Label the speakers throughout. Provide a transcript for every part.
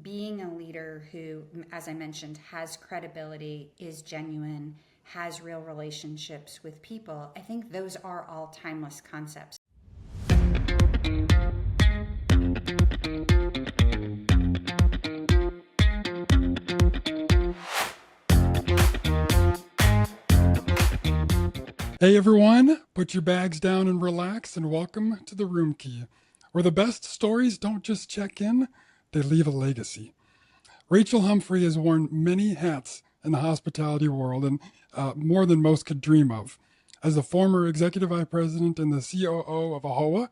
Speaker 1: being a leader who, as I mentioned, has credibility, is genuine, has real relationships with people, I think those are all timeless concepts.
Speaker 2: Hey everyone, put your bags down and relax, and welcome to the Room Key, where the best stories don't just check in, they leave a legacy. Rachel Humphrey has worn many hats in the hospitality world, and more than most could dream of. As the former executive vice president and the COO of AAHOA,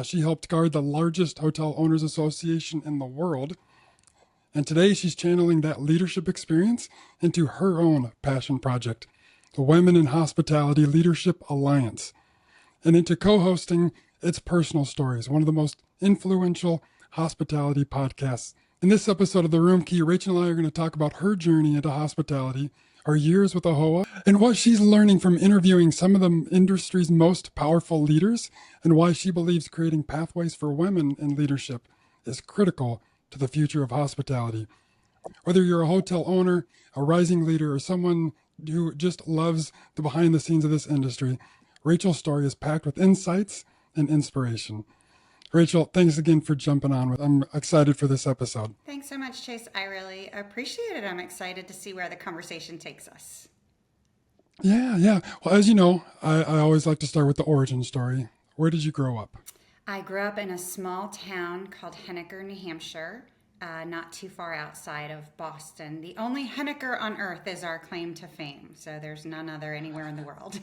Speaker 2: she helped guard the largest hotel owners association in the world. And today she's channeling that leadership experience into her own passion project, the Women in Hospitality Leadership Alliance, and into co-hosting its personal stories, one of the most influential hospitality podcasts. In this episode of The Room Key, Rachel and I are going to talk about her journey into hospitality, her years with AAHOA, and what she's learning from interviewing some of the industry's most powerful leaders, and why she believes creating pathways for women in leadership is critical to the future of hospitality. Whether you're a hotel owner, a rising leader, or someone who just loves the behind the scenes of this industry, Rachel's story is packed with insights and inspiration. Rachel, thanks again for jumping on. I'm excited for this episode.
Speaker 1: Thanks so much, Chase. I really appreciate it. I'm excited to see where the conversation takes us.
Speaker 2: Yeah. Well, as you know, I always like to start with the origin story. Where did you grow up?
Speaker 1: I grew up in a small town called Henniker, New Hampshire, not too far outside of Boston. The only Henniker on earth is our claim to fame, so there's none other anywhere in the world.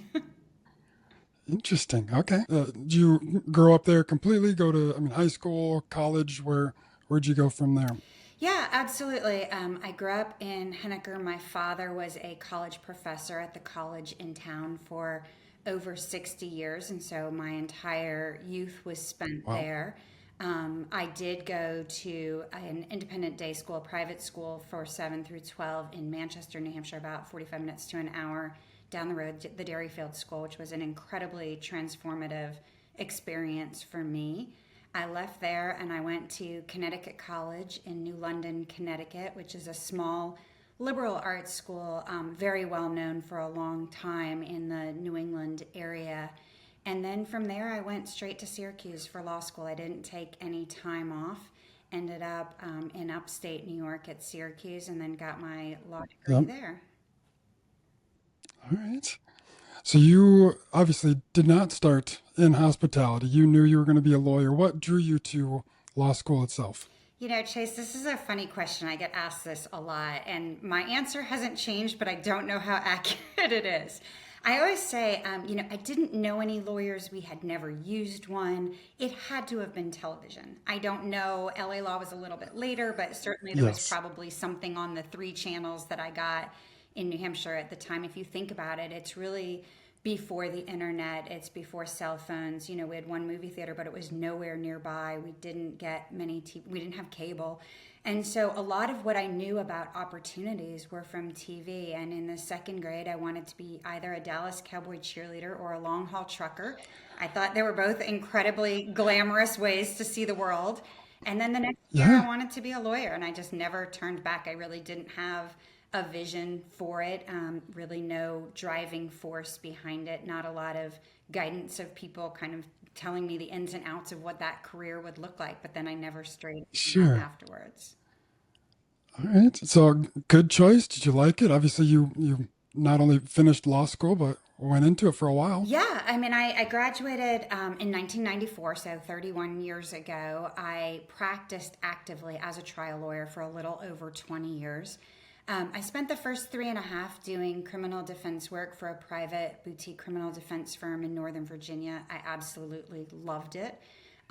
Speaker 2: Interesting. Okay. Did you grow up there completely? Go to, high school, college? Where'd you go from there?
Speaker 1: Yeah, absolutely. I grew up in Henniker. My father was a college professor at the college in town for over 60 years, and so my entire youth was spent there. I did go to an independent day school, private school for 7 through 12 in Manchester, New Hampshire, about 45 minutes to an hour down the road, the Dairyfield School, which was an incredibly transformative experience for me. I left there and I went to Connecticut College in New London, Connecticut, which is a small liberal arts school, very well known for a long time in the New England area. And then from there, I went straight to Syracuse for law school. I didn't take any time off. Ended up in upstate New York at Syracuse, and then got my law degree there.
Speaker 2: All right. So you obviously did not start in hospitality. You knew you were going to be a lawyer. What drew you to law school itself?
Speaker 1: You know, Chase, this is a funny question. I get asked this a lot, and my answer hasn't changed, but I don't know how accurate it is. I always say, I didn't know any lawyers. We had never used one. It had to have been television. I don't know. LA Law was a little bit later, but certainly there was probably something on the 3 channels that I got in New Hampshire at the time. If you think about it, it's really before the internet. It's before cell phones. We had one movie theater, but it was nowhere nearby. We didn't get we didn't have cable. And so a lot of what I knew about opportunities were from TV. And in the 2nd grade, I wanted to be either a Dallas Cowboy cheerleader or a long haul trucker. I thought they were both incredibly glamorous ways to see the world. And then the next year, I wanted to be a lawyer, and I just never turned back. I really didn't have a vision for it, really no driving force behind it, not a lot of guidance of people kind of telling me the ins and outs of what that career would look like, but then I never strayed afterwards.
Speaker 2: All right. So good choice. Did you like it? Obviously, you not only finished law school, but went into it for a while.
Speaker 1: Yeah. I graduated in 1994, so 31 years ago. I practiced actively as a trial lawyer for a little over 20 years. I spent the first 3.5 doing criminal defense work for a private boutique criminal defense firm in Northern Virginia. I absolutely loved it.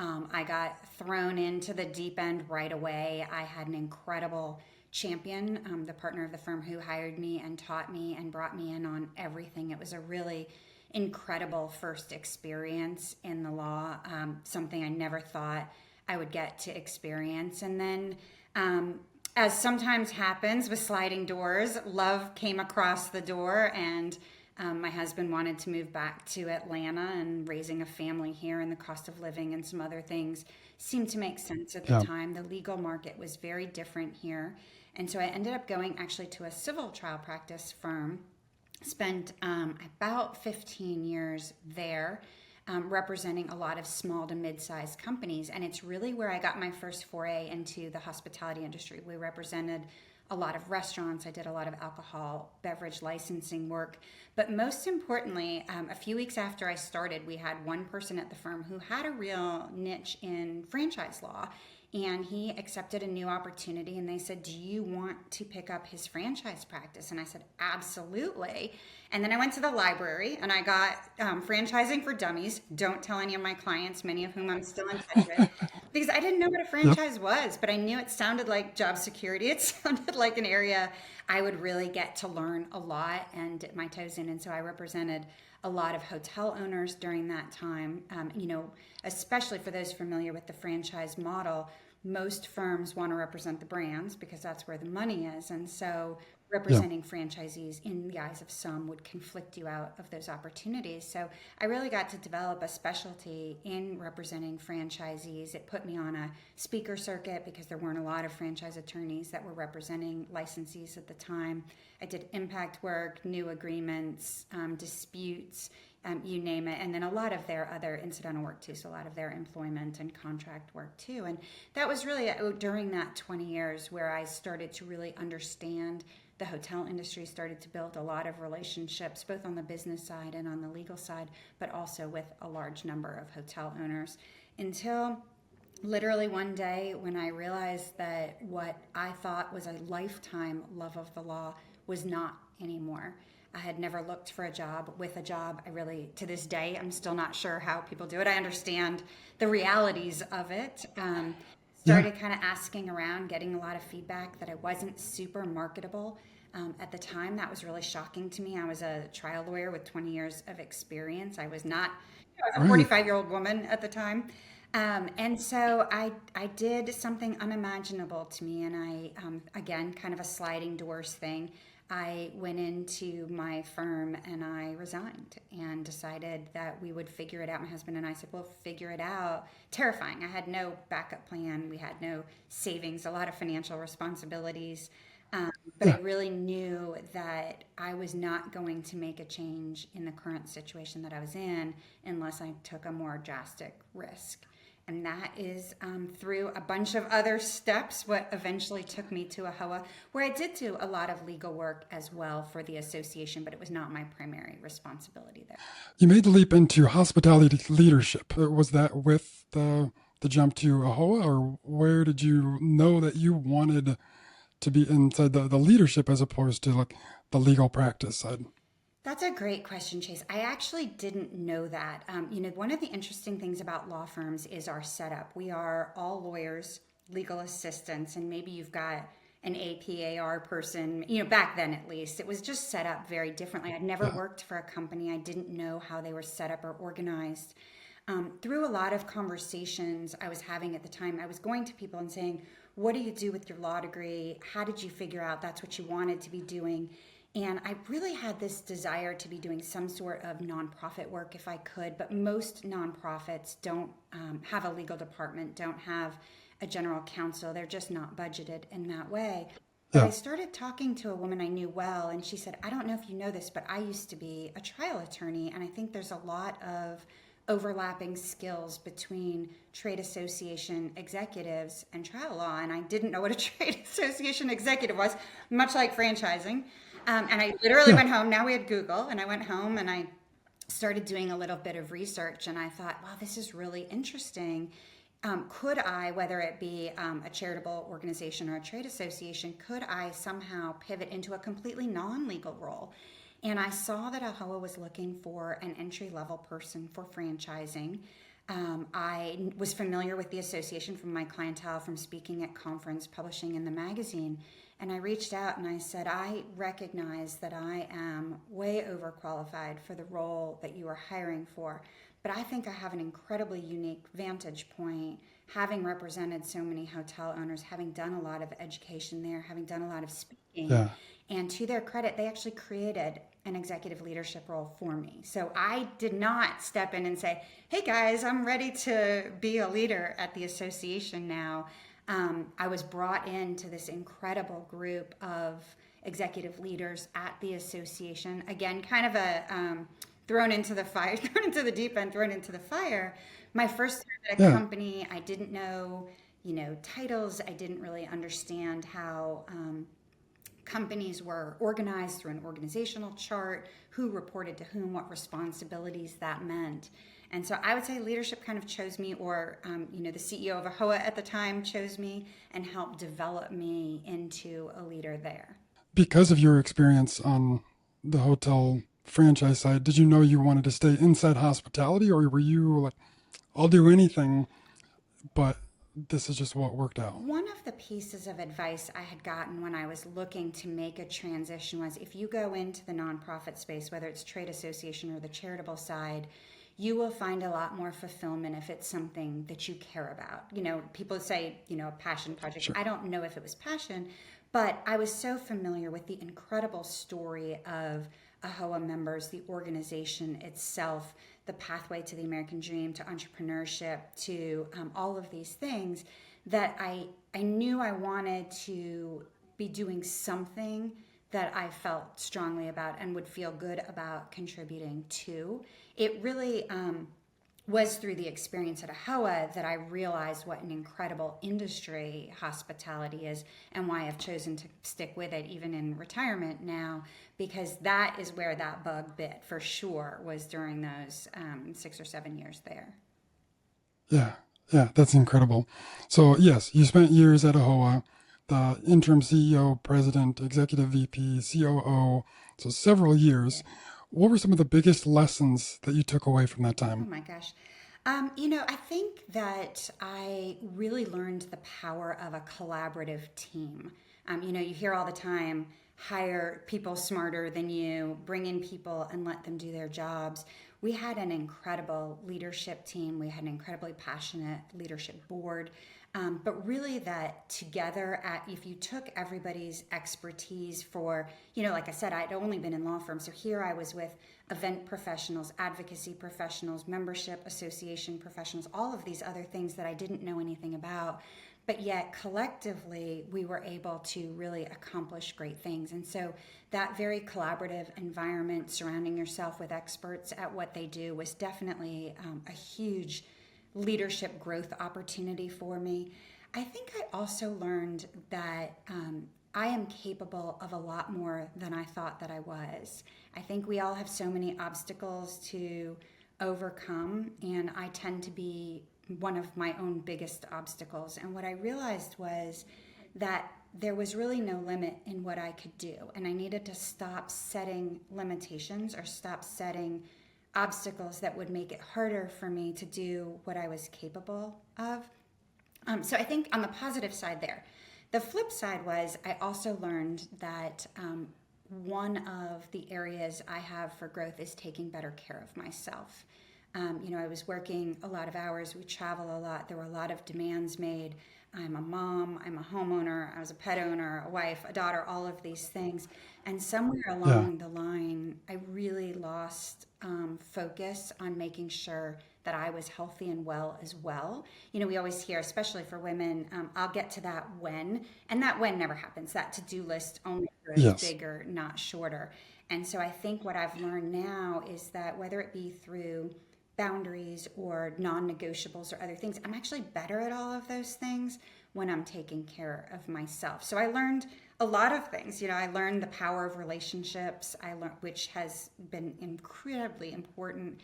Speaker 1: I got thrown into the deep end right away. I had an incredible champion, the partner of the firm, who hired me and taught me and brought me in on everything. It was a really incredible first experience in the law, something I never thought I would get to experience. And then as sometimes happens with sliding doors, love came across the door, and My husband wanted to move back to Atlanta, and raising a family here and the cost of living and some other things seemed to make sense at the
Speaker 2: Yeah.
Speaker 1: time. The legal market was very different here. And so I ended up going actually to a civil trial practice firm, spent about 15 years there. Representing a lot of small to mid-sized companies, and it's really where I got my first foray into the hospitality industry. We represented a lot of restaurants. I did a lot of alcohol beverage licensing work, but most importantly, a few weeks after I started, we had one person at the firm who had a real niche in franchise law, and he accepted a new opportunity, and they said, do you want to pick up his franchise practice? And I said, absolutely. And then I went to the library and I got Franchising for Dummies. Don't tell any of my clients, many of whom I'm still in touch with, because I didn't know what a
Speaker 2: Yep.
Speaker 1: franchise was, but I knew it sounded like job security. It sounded like an area I would really get to learn a lot and dip my toes in. And so I represented a lot of hotel owners during that time. Especially for those familiar with the franchise model, most firms want to represent the brands because that's where the money is. And so
Speaker 2: Yeah.
Speaker 1: representing franchisees in the eyes of some would conflict you out of those opportunities. So I really got to develop a specialty in representing franchisees. It put me on a speaker circuit because there weren't a lot of franchise attorneys that were representing licensees at the time. I did impact work, new agreements, disputes, you name it, and then a lot of their other incidental work too, so a lot of their employment and contract work too. And that was really during that 20 years where I started to really understand the hotel industry, started to build a lot of relationships, both on the business side and on the legal side, but also with a large number of hotel owners, until literally one day when I realized that what I thought was a lifetime love of the law was not anymore. I had never looked for a job with a job. I really, to this day, I'm still not sure how people do it. I understand the realities of it.
Speaker 2: Yeah.
Speaker 1: Started kind of asking around, getting a lot of feedback that I wasn't super marketable. At the time, that was really shocking to me. I was a trial lawyer with 20 years of experience. I was not, I was a
Speaker 2: Right.
Speaker 1: 45-year-old woman at the time. And so I did something unimaginable to me, and again, kind of a sliding doors thing. I went into my firm and I resigned and decided that we would figure it out. My husband and I said, we'll figure it out. Terrifying. I had no backup plan. We had no savings, a lot of financial responsibilities. But I
Speaker 2: Yeah.
Speaker 1: really knew that I was not going to make a change in the current situation that I was in unless I took a more drastic risk. And that is through a bunch of other steps, what eventually took me to AAHOA, where I did do a lot of legal work as well for the association, but it was not my primary responsibility there.
Speaker 2: You made the leap into hospitality leadership. Was that with the jump to AHOA, or where did you know that you wanted to be inside the leadership as opposed to like the legal practice side?
Speaker 1: That's a great question, Chase. I actually didn't know that. One of the interesting things about law firms is our setup. We are all lawyers, legal assistants, and maybe you've got an APAR person. Back then at least, it was just set up very differently. I'd never
Speaker 2: Yeah.
Speaker 1: worked for a company. I didn't know how they were set up or organized. Through a lot of conversations I was having at the time, I was going to people and saying, what do you do with your law degree? How did you figure out that's what you wanted to be doing? And I really had this desire to be doing some sort of nonprofit work if I could, but most nonprofits don't have a legal department, don't have a general counsel. They're just not budgeted in that way. But I
Speaker 2: Yeah.
Speaker 1: started talking to a woman I knew well, and she said, I don't know if you know this, but I used to be a trial attorney, and I think there's a lot of overlapping skills between trade association executives and trial law. And I didn't know what a trade association executive was, much like franchising. And I literally
Speaker 2: Yeah.
Speaker 1: went home. Now we had Google, and I went home and I started doing a little bit of research, and I thought, wow, this is really interesting. Could I, whether it be a charitable organization or a trade association, could I somehow pivot into a completely non-legal role? And I saw that AAHOA was looking for an entry-level person for franchising. I was familiar with the association from my clientele, from speaking at conference, publishing in the magazine. And I reached out and I said, I recognize that I am way overqualified for the role that you are hiring for, but I think I have an incredibly unique vantage point, having represented so many hotel owners, having done a lot of education there, having done a lot of speaking.
Speaker 2: Yeah.
Speaker 1: And to their credit, they actually created an executive leadership role for me. So I did not step in and say, hey guys, I'm ready to be a leader at the association now. I was brought into this incredible group of executive leaders at the association. Again, kind of a thrown into the fire, thrown into the deep end, thrown into the fire. My first time at a company, I didn't know, titles. I didn't really understand how companies were organized through an organizational chart, who reported to whom, what responsibilities that meant. And so I would say leadership kind of chose me, or the CEO of AAHOA at the time chose me and helped develop me into a leader there.
Speaker 2: Because of your experience on the hotel franchise side, did you know you wanted to stay inside hospitality, or were you like, I'll do anything, but this is just what worked out?
Speaker 1: One of the pieces of advice I had gotten when I was looking to make a transition was, if you go into the nonprofit space, whether it's trade association or the charitable side, you will find a lot more fulfillment if it's something that you care about. People say, a passion project. Sure. I don't know if it was passion, but I was so familiar with the incredible story of AAHOA members, the organization itself, the pathway to the American dream, to entrepreneurship, to all of these things, that I knew I wanted to be doing something that I felt strongly about and would feel good about contributing to. It really was through the experience at AAHOA that I realized what an incredible industry hospitality is, and why I've chosen to stick with it even in retirement now, because that is where that bug bit for sure, was during those 6 or 7 years there.
Speaker 2: Yeah, that's incredible. So yes, you spent years at AAHOA, the interim CEO, president, executive VP, COO, so several years. What were some of the biggest lessons that you took away from that time?
Speaker 1: Oh my gosh. I think that I really learned the power of a collaborative team. You hear all the time, hire people smarter than you, bring in people and let them do their jobs. We had an incredible leadership team. We had an incredibly passionate leadership board. But really that together, if you took everybody's expertise for, like I said, I'd only been in law firms. So here I was with event professionals, advocacy professionals, membership association professionals, all of these other things that I didn't know anything about. But yet collectively, we were able to really accomplish great things. And so that very collaborative environment, surrounding yourself with experts at what they do, was definitely a huge leadership growth opportunity for me. I think I also learned that I am capable of a lot more than I thought that I was. I think we all have so many obstacles to overcome, and I tend to be one of my own biggest obstacles. And what I realized was that there was really no limit in what I could do, and I needed to stop setting limitations or stop setting obstacles that would make it harder for me to do what I was capable of. So I think on the positive side there. The flip side was I also learned that one of the areas I have for growth is taking better care of myself. I was working a lot of hours. We travel a lot. There were a lot of demands made. I'm a mom, I'm a homeowner, I was a pet owner, a wife, a daughter, all of these things. And somewhere along the line, I really lost focus on making sure that I was healthy and well as well. We always hear, especially for women, I'll get to that when, and that when never happens. That to-do list only grows bigger, not shorter. And so I think what I've learned now is that whether it be through boundaries or non-negotiables or other things, I'm actually better at all of those things when I'm taking care of myself. So I learned a lot of things. I learned the power of relationships, which has been incredibly important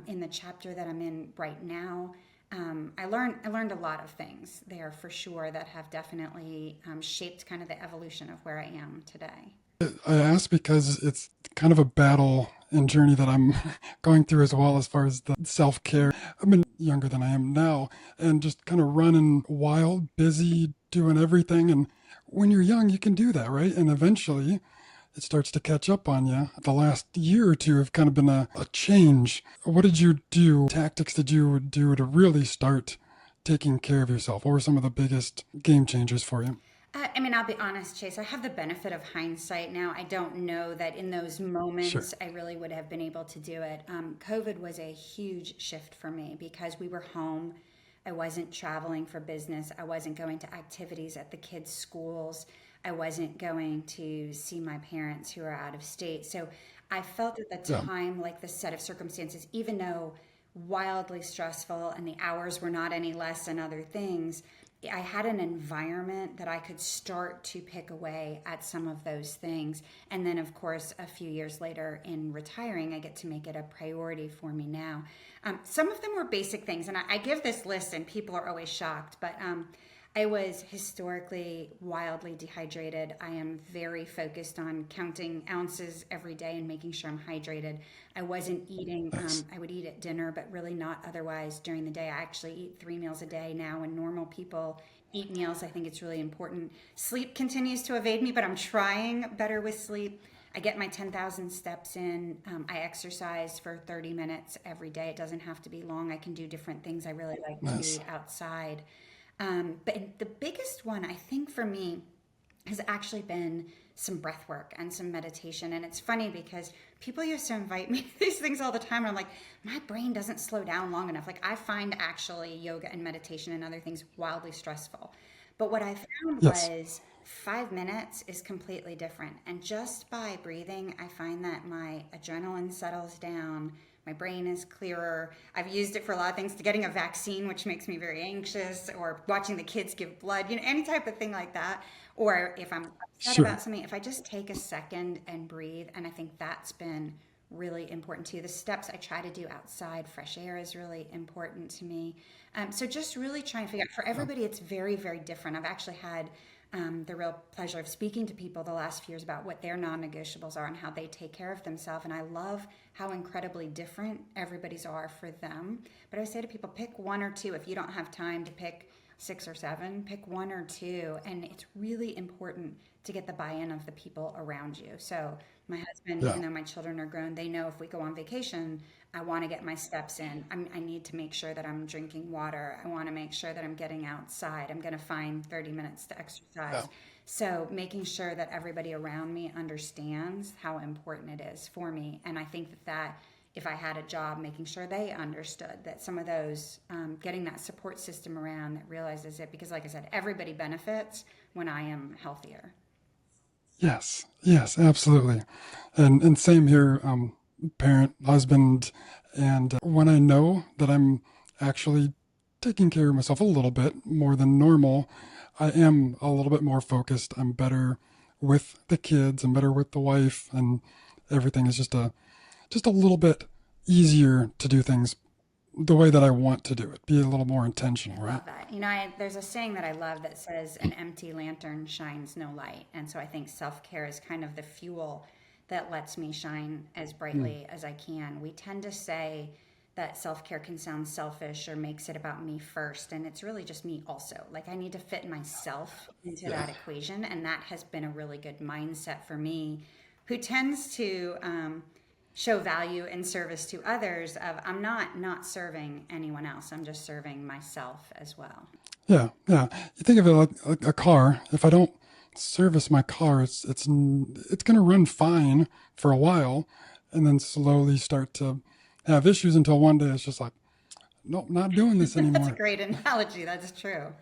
Speaker 1: in the chapter that I'm in right now. I learned a lot of things there for sure that have definitely shaped kind of the evolution of where I am today.
Speaker 2: I ask because it's kind of a battle and journey that I'm going through as well, as far as the self-care. I've been younger than I am now and just kind of running wild, busy, doing everything. And when you're young, you can do that, right? And eventually it starts to catch up on you. The last year or two have kind of been a change. What did you do? Tactics did you do to really start taking care of yourself? What were some of the biggest game changers for you?
Speaker 1: I mean, I'll be honest, Chase, I have the benefit of hindsight now. I don't know that in those
Speaker 2: Sure.
Speaker 1: moments I really would have been able to do it. COVID was a huge shift for me because we were home. I wasn't traveling for business. I wasn't going to activities at the kids' schools. I wasn't going to see my parents who are out of state. So I felt at the
Speaker 2: Yeah.
Speaker 1: time like the set of circumstances, even though wildly stressful and the hours were not any less than other things, I had an environment that I could start to pick away at some of those things. And then, of course, a few years later in retiring, I get to make it a priority for me now. Some of them were basic things, and I give this list, and people are always shocked, but I was historically wildly dehydrated. I am very focused on counting ounces every day and making sure I'm hydrated. I wasn't eating,
Speaker 2: Nice.
Speaker 1: I would eat at dinner, but really not otherwise during the day. I actually eat 3 meals a day now, and normal people eat meals. I think it's really important. Sleep continues to evade me, but I'm trying better with sleep. I get my 10,000 steps in. I exercise for 30 minutes every day. It doesn't have to be long. I can do different things. I really like to
Speaker 2: Nice.
Speaker 1: be outside. But the biggest one, I think, for me has actually been some breath work and some meditation. And it's funny because people used to invite me to these things all the time. And I'm like, my brain doesn't slow down long enough. Like, I find actually yoga and meditation and other things wildly stressful. But what I found
Speaker 2: Yes.
Speaker 1: was 5 minutes is completely different. And just by breathing, I find that my adrenaline settles down. My brain is clearer. I've used it for a lot of things, to getting a vaccine, which makes me very anxious, or watching the kids give blood, any type of thing like that. Or if I'm upset
Speaker 2: Sure.
Speaker 1: about something, if I just take a second and breathe, and I think that's been really important too. The steps I try to do outside, fresh air is really important to me. So just really trying to figure out, for
Speaker 2: Yeah.
Speaker 1: everybody, it's very, very different. I've actually had the real pleasure of speaking to people the last few years about what their non-negotiables are and how they take care of themselves. And I love how incredibly different everybody's are for them. But I would say to people, pick one or two. If you don't have time to pick 6 or 7, pick one or two. And it's really important to get the buy-in of the people around you. So my husband,
Speaker 2: Yeah.
Speaker 1: even though my children are grown, they know if we go on vacation, I want to get my steps in. I need to make sure that I'm drinking water. I want to make sure that I'm getting outside. I'm going to find 30 minutes to
Speaker 2: Yeah.
Speaker 1: exercise. So making sure that everybody around me understands how important it is for me. And I think that if I had a job, making sure they understood that some of those, getting that support system around that realizes it, because like I said, everybody benefits when I am healthier.
Speaker 2: Yes. Yes. Absolutely. And same here. Parent, husband, and when I know that I'm actually taking care of myself a little bit more than normal, I am a little bit more focused. I'm better with the kids. I'm better with the wife, and everything is just a little bit easier to do things the way that I want to do it. Be a little more intentional,
Speaker 1: I
Speaker 2: right?
Speaker 1: love that. There's a saying that I love that says, "An empty lantern shines no light." And so I think self care is kind of the fuel that lets me shine as
Speaker 2: Mm.
Speaker 1: brightly as I can. We tend to say that self care can sound selfish or makes it about me first. And it's really just me also. Like, I need to fit myself into
Speaker 2: Yeah.
Speaker 1: that equation. And that has been a really good mindset for me, who tends to, show value and service to others. Of, I'm not serving anyone else, I'm just serving myself as well.
Speaker 2: Yeah. Yeah. You think of it like a car. If I don't service my car, it's going to run fine for a while, and then slowly start to have issues until one day it's just like, nope, not doing this
Speaker 1: That's a
Speaker 2: anymore.
Speaker 1: great analogy. That's true.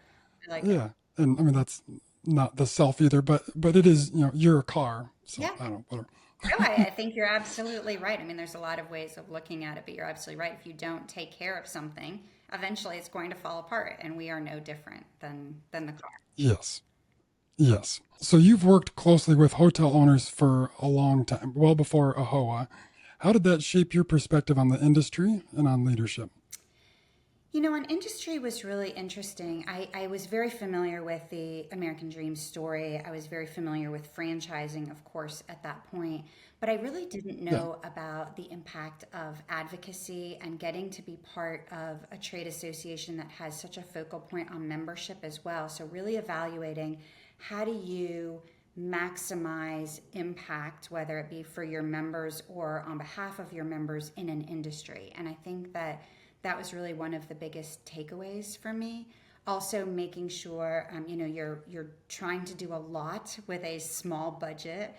Speaker 1: I like it.
Speaker 2: Yeah. And I mean that's not the self either, but it is, you're a car. So
Speaker 1: Yeah.
Speaker 2: I don't know,
Speaker 1: No,
Speaker 2: whatever.
Speaker 1: I think you're absolutely right. I mean, there's a lot of ways of looking at it, but you're absolutely right. If you don't take care of something, eventually it's going to fall apart, and we are no different than the car.
Speaker 2: Yes. Yes. So you've worked closely with hotel owners for a long time, well before AAHOA. How did that shape your perspective on the industry and on leadership?
Speaker 1: An industry was really interesting. I was very familiar with the American Dream story. I was very familiar with franchising, of course, at that point. But I really didn't
Speaker 2: Yeah.
Speaker 1: know about the impact of advocacy and getting to be part of a trade association that has such a focal point on membership as well. So, really evaluating, how do you maximize impact, whether it be for your members or on behalf of your members in an industry. And I think that was really one of the biggest takeaways for me. Also making sure, you're trying to do a lot with a small budget,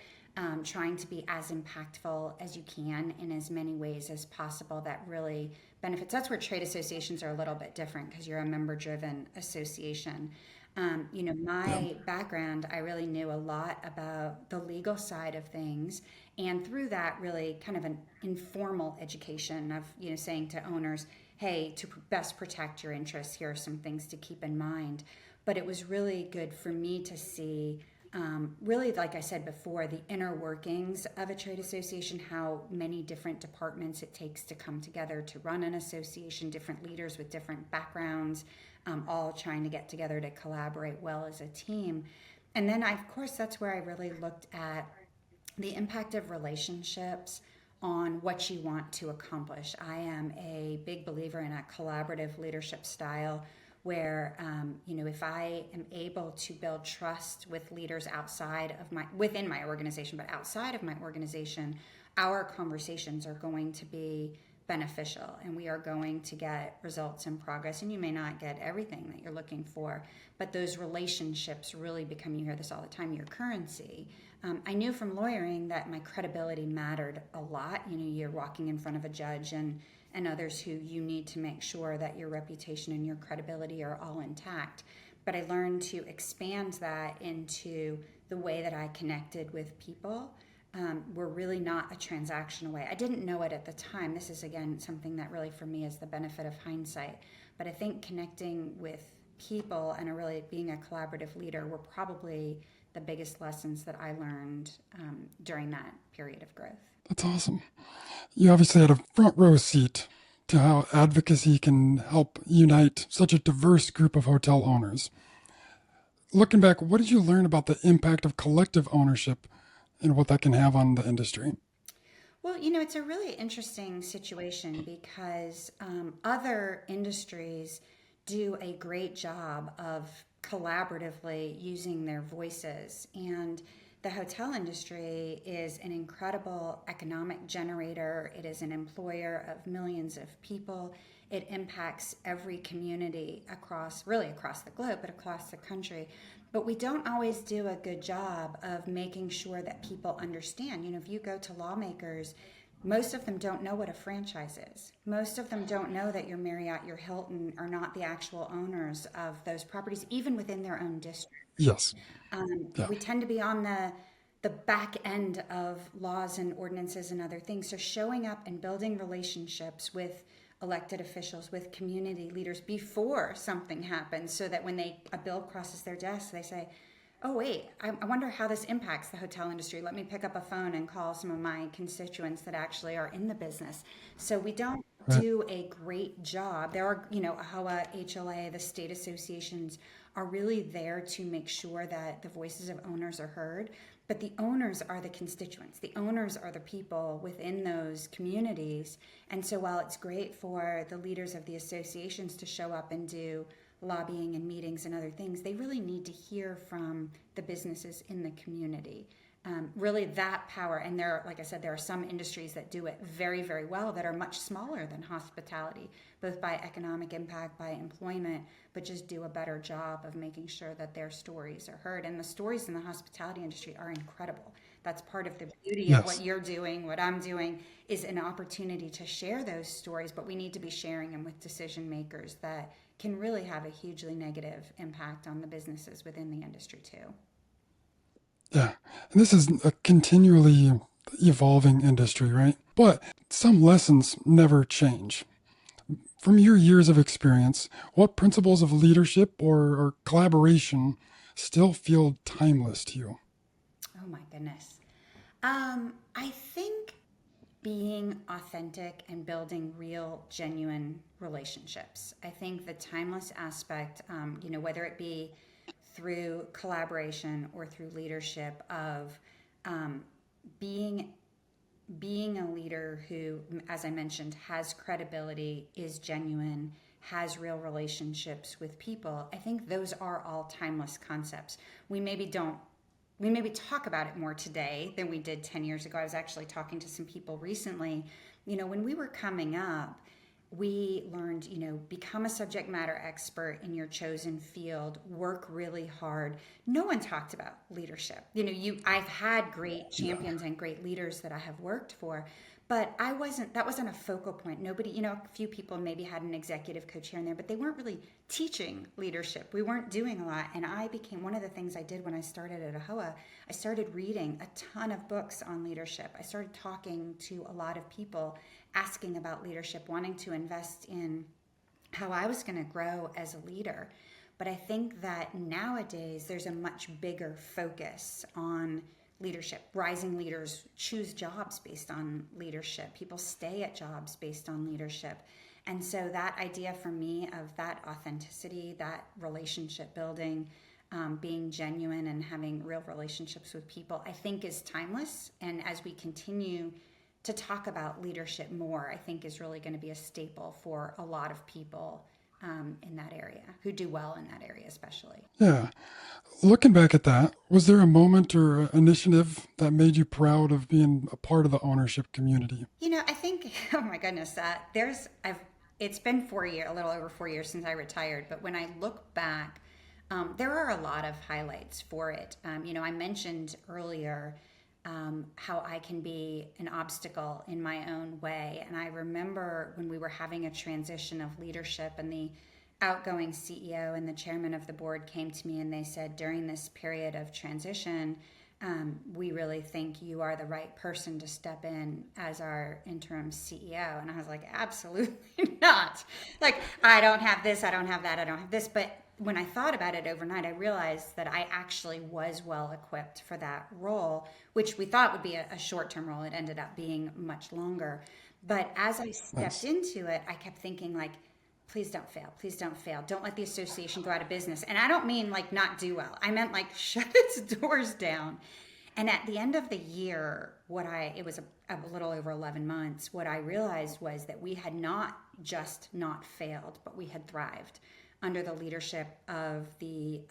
Speaker 1: trying to be as impactful as you can in as many ways as possible that really benefits. That's where trade associations are a little bit different because you're a member-driven association.
Speaker 2: Yeah.
Speaker 1: My background, I really knew a lot about the legal side of things, and through that, really kind of an informal education of, saying to owners, hey, to best protect your interests, here are some things to keep in mind. But it was really good for me to see, really, like I said before, the inner workings of a trade association, how many different departments it takes to come together to run an association, different leaders with different backgrounds, all trying to get together to collaborate well as a team. And then, of course, that's where I really looked at the impact of relationships on what you want to accomplish. I am a big believer in a collaborative leadership style where, if I am able to build trust with leaders within my organization, but outside of my organization, our conversations are going to be beneficial and we are going to get results and progress. And you may not get everything that you're looking for, but those relationships really become, you hear this all the time, your currency. I knew from lawyering that my credibility mattered a lot. You're walking in front of a judge and others who you need to make sure that your reputation and your credibility are all intact. But I learned to expand that into the way that I connected with people. Were really not a transactional way. I didn't know it at the time. This is, again, something that really for me is the benefit of hindsight. But I think connecting with people and really being a collaborative leader were probably the biggest lessons that I learned during that period of growth.
Speaker 2: That's awesome. You obviously had a front row seat to how advocacy can help unite such a diverse group of hotel owners. Looking back, what did you learn about the impact of collective ownership and what that can have on the industry?
Speaker 1: Well, it's a really interesting situation because other industries do a great job of collaboratively using their voices. And the hotel industry is an incredible economic generator. It is an employer of millions of people. It impacts every community across the globe, but across the country. But we don't always do a good job of making sure that people understand. If you go to lawmakers, most of them don't know what a franchise is. Most of them don't know that your Marriott, your Hilton are not the actual owners of those properties, even within their own district.
Speaker 2: Yes. Yeah.
Speaker 1: We tend to be on the back end of laws and ordinances and other things. So showing up and building relationships with elected officials, with community leaders before something happens, so that when a bill crosses their desk, they say, oh wait, I wonder how this impacts the hotel industry. Let me pick up a phone and call some of my constituents that actually are in the business. So we don't
Speaker 2: Right.
Speaker 1: do a great job. There are, AAHOA, HLA, the state associations are really there to make sure that the voices of owners are heard. But the owners are the constituents. The owners are the people within those communities. And so while it's great for the leaders of the associations to show up and do lobbying and meetings and other things, they really need to hear from the businesses in the community. Really that power, and like I said, there are some industries that do it very, very well that are much smaller than hospitality, both by economic impact, by employment, but just do a better job of making sure that their stories are heard. And the stories in the hospitality industry are incredible. That's part of the beauty of what
Speaker 2: Yes.
Speaker 1: you're doing, what I'm doing, is an opportunity to share those stories, but we need to be sharing them with decision makers that can really have a hugely negative impact on the businesses within the industry too.
Speaker 2: Yeah. And this is a continually evolving industry, right? But some lessons never change. From your years of experience, what principles of leadership or collaboration still feel timeless to you?
Speaker 1: Oh my goodness. I think being authentic and building real, genuine relationships. I think the timeless aspect, whether it be through collaboration or through leadership, of um, being being a leader who, as I mentioned, has credibility, is genuine, has real relationships with people. I think those are all timeless concepts. We maybe talk about it more today than we did 10 years ago. I was actually talking to some people recently. When we were coming up, we learned, become a subject matter expert in your chosen field, work really hard. No one talked about leadership. I've had great champions and great leaders that I have worked for, but that wasn't a focal point. Nobody, a few people maybe had an executive coach here and there, but they weren't really teaching leadership. We weren't doing a lot. And one of the things I did when I started at AAHOA, I started reading a ton of books on leadership. I started talking to a lot of people, asking about leadership, wanting to invest in how I was going to grow as a leader. But I think that nowadays there's a much bigger focus on leadership. Rising leaders choose jobs based on leadership. People stay at jobs based on leadership. And so that idea for me of that authenticity, that relationship building, being genuine and having real relationships with people, I think is timeless. And as we continue to talk about leadership more, I think is really going to be a staple for a lot of people in that area, who do well in that area especially.
Speaker 2: Yeah. Looking back at that, was there a moment or initiative that made you proud of being a part of the ownership community?
Speaker 1: I think, oh my goodness, it's been 4 years, a little over 4 years since I retired, but when I look back, there are a lot of highlights for it. I mentioned earlier how I can be an obstacle in my own way. And I remember when we were having a transition of leadership, and the outgoing CEO and the chairman of the board came to me and they said, during this period of transition, we really think you are the right person to step in as our interim CEO. And I was like, absolutely not. Like, I don't have this, I don't have that, I don't have this. But when I thought about it overnight, I realized that I actually was well equipped for that role, which we thought would be a short-term role. It ended up being much longer. But as I stepped into it, I kept thinking, like, please don't fail. Please don't fail. Don't let the association go out of business. And I don't mean like not do well. I meant like shut its doors down. And at the end of the year, it was a little over 11 months, what I realized was that we had not just not failed, but we had thrived under the leadership of the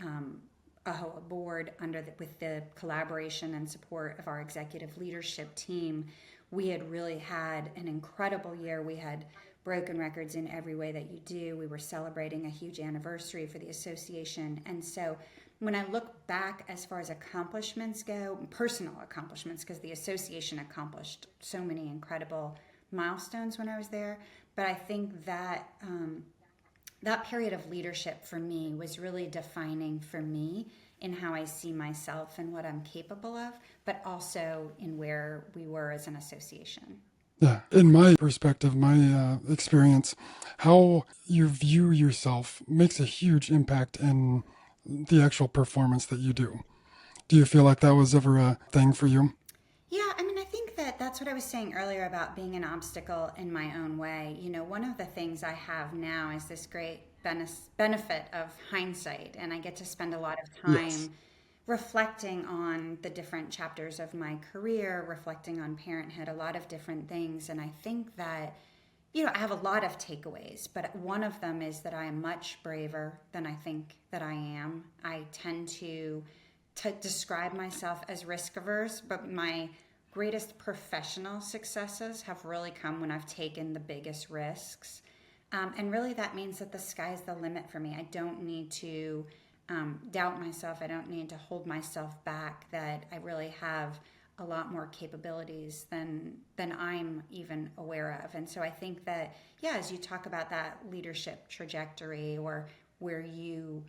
Speaker 1: AAHOA board, with the collaboration and support of our executive leadership team. We had really had an incredible year. We had broken records in every way that you do. We were celebrating a huge anniversary for the association. And so when I look back as far as accomplishments go, personal accomplishments, because the association accomplished so many incredible milestones when I was there, but I think that that period of leadership for me was really defining for me in how I see myself and what I'm capable of, but also in where we were as an association.
Speaker 2: Yeah, in my perspective, my experience, how you view yourself makes a huge impact in the actual performance that you do. Do you feel like that was ever a thing for you?
Speaker 1: Yeah, I mean, I think that's what I was saying earlier about being an obstacle in my own way. One of the things I have now is this great benefit of hindsight, and I get to spend a lot of time
Speaker 2: Yes.
Speaker 1: reflecting on the different chapters of my career, reflecting on parenthood, a lot of different things. And I think that, I have a lot of takeaways, but one of them is that I am much braver than I think that I am. I tend to describe myself as risk averse, but my greatest professional successes have really come when I've taken the biggest risks. And really that means that the sky's the limit for me. I don't need to doubt myself. I don't need to hold myself back, that I really have a lot more capabilities than I'm even aware of. And so I think that, yeah, as you talk about that leadership trajectory or where you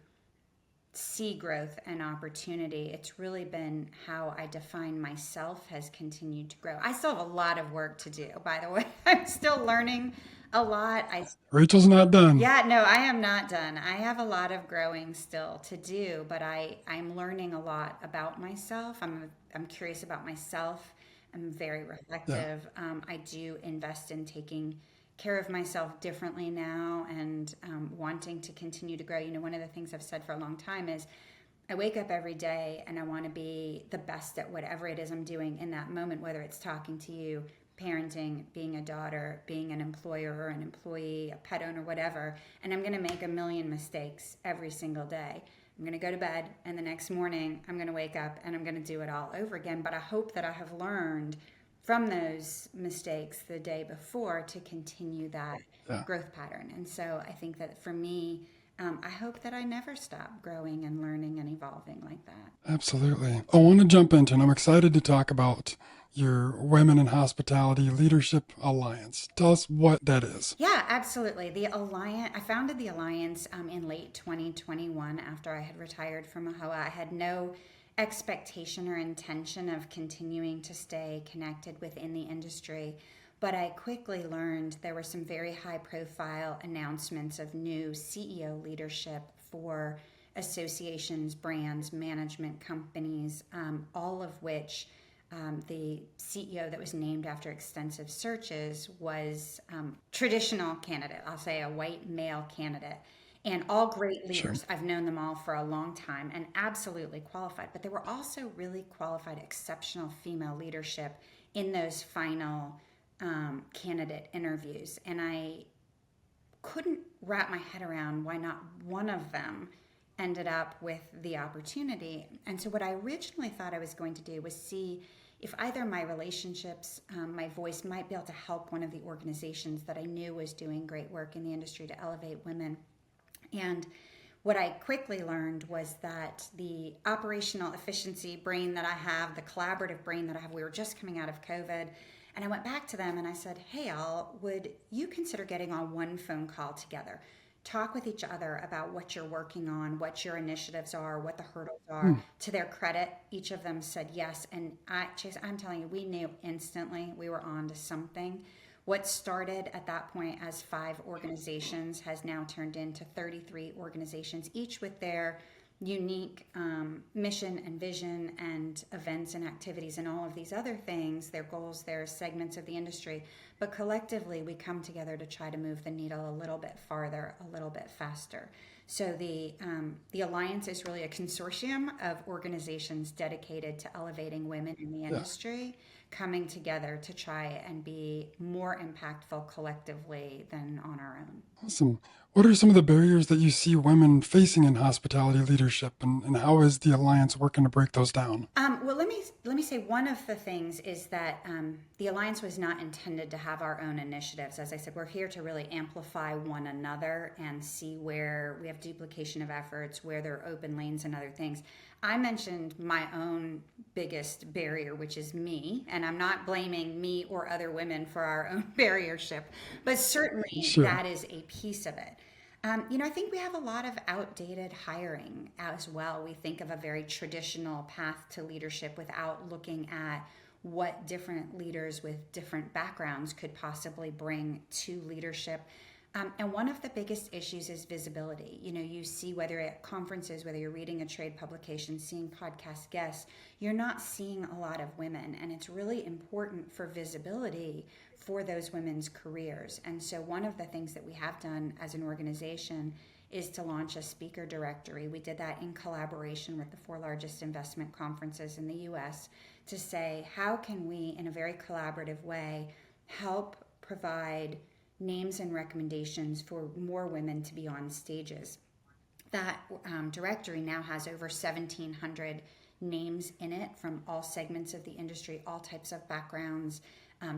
Speaker 1: see growth and opportunity, it's really been how I define myself has continued to grow. I still have a lot of work to do, by the way. I'm still learning a lot.
Speaker 2: Rachel's not done.
Speaker 1: Yeah, no, I am not done. I have a lot of growing still to do, but I'm learning a lot about myself. I'm curious about myself. I'm very reflective. I do invest in taking care of myself differently now, and wanting to continue to grow. One of the things I've said for a long time is I wake up every day and I want to be the best at whatever it is I'm doing in that moment, whether it's talking to you, parenting, being a daughter, being an employer or an employee, a pet owner, whatever. And I'm going to make a million mistakes every single day. I'm going to go to bed, and the next morning I'm going to wake up and I'm going to do it all over again. But I hope that I have learned from those mistakes the day before to continue that
Speaker 2: Yeah.
Speaker 1: growth pattern. And so I think that for me, I hope that I never stop growing and learning and evolving like that.
Speaker 2: Absolutely. I want to jump into, and I'm excited to talk about your Women in Hospitality Leadership Alliance. Tell us what that is.
Speaker 1: Yeah, absolutely. The Alliance, I founded the Alliance in late 2021 after I had retired from AAHOA. I had no expectation or intention of continuing to stay connected within the industry, but I quickly learned there were some very high profile announcements of new CEO leadership for associations, brands, management companies, all of which the CEO that was named after extensive searches was traditional candidate. I'll say a white male candidate. And all great leaders.
Speaker 2: Sure.
Speaker 1: I've known them all for a long time and absolutely qualified. But there were also really qualified, exceptional female leadership in those final candidate interviews. And I couldn't wrap my head around why not one of them ended up with the opportunity. And so what I originally thought I was going to do was see if either my relationships, my voice might be able to help one of the organizations that I knew was doing great work in the industry to elevate women. And what I quickly learned was that the operational efficiency brain that I have, the collaborative brain that I have, we were just coming out of COVID. And I went back to them and I said, hey, all, would you consider getting on one phone call together? Talk with each other about what you're working on, what your initiatives are, what the hurdles are. To their credit, each of them said yes. And Chase, I'm telling you, we knew instantly we were on to something. What started at that point as 5 organizations has now turned into 33 organizations, each with their unique mission and vision and events and activities and all of these other things, their goals, their segments of the industry. But collectively, we come together to try to move the needle a little bit farther, a little bit faster. So the Alliance is really a consortium of organizations dedicated to elevating women in the industry, coming together to try and be more impactful collectively than on our own.
Speaker 2: Awesome. What are some of the barriers that you see women facing in hospitality leadership, and how is the Alliance working to break those down?
Speaker 1: Well, let me say one of the things is that the Alliance was not intended to have our own initiatives. As I said, we're here to really amplify one another and see where we have duplication of efforts, where there are open lanes and other things. I mentioned my own biggest barrier, which is me, and I'm not blaming me or other women for our own barriership, but certainly
Speaker 2: Sure.
Speaker 1: that is a piece of it. I think we have a lot of outdated hiring as well. We think of a very traditional path to leadership without looking at what different leaders with different backgrounds could possibly bring to leadership. And one of the biggest issues is visibility. You see whether at conferences, whether you're reading a trade publication, seeing podcast guests, you're not seeing a lot of women. And it's really important for visibility for those women's careers. And so one of the things that we have done as an organization is to launch a speaker directory. We did that in collaboration with the 4 largest investment conferences in the US to say, how can we, in a very collaborative way, help provide names and recommendations for more women to be on stages. That directory now has over 1,700 names in it from all segments of the industry, all types of backgrounds.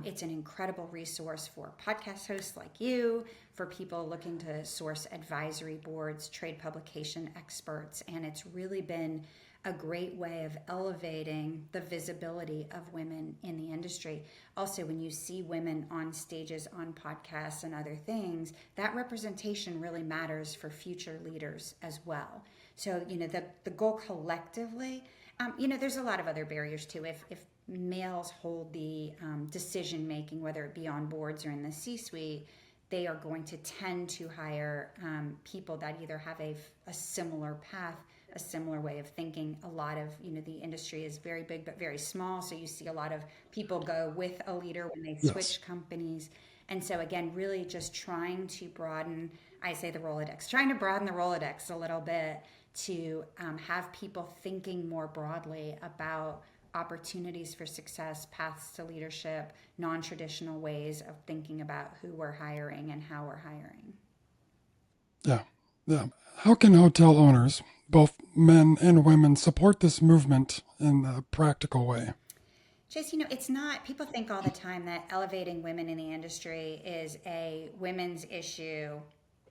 Speaker 1: It's an incredible resource for podcast hosts like you, for people looking to source advisory boards, trade publication experts, and it's really been a great way of elevating the visibility of women in the industry. Also, when you see women on stages, on podcasts and other things, that representation really matters for future leaders as well. So, the goal collectively, there's a lot of other barriers too. If males hold the decision making, whether it be on boards or in the C-suite, they are going to tend to hire people that either have a similar path, a similar way of thinking. A lot of, the industry is very big but very small, so you see a lot of people go with a leader when they switch companies. And so again, really just trying to broaden, I say the Rolodex, trying to broaden the Rolodex a little bit to have people thinking more broadly about opportunities for success, paths to leadership, non-traditional ways of thinking about who we're hiring and how we're hiring.
Speaker 2: Yeah. How can hotel owners, both men and women, support this movement in a practical way?
Speaker 1: Chase, it's not, people think all the time that elevating women in the industry is a women's issue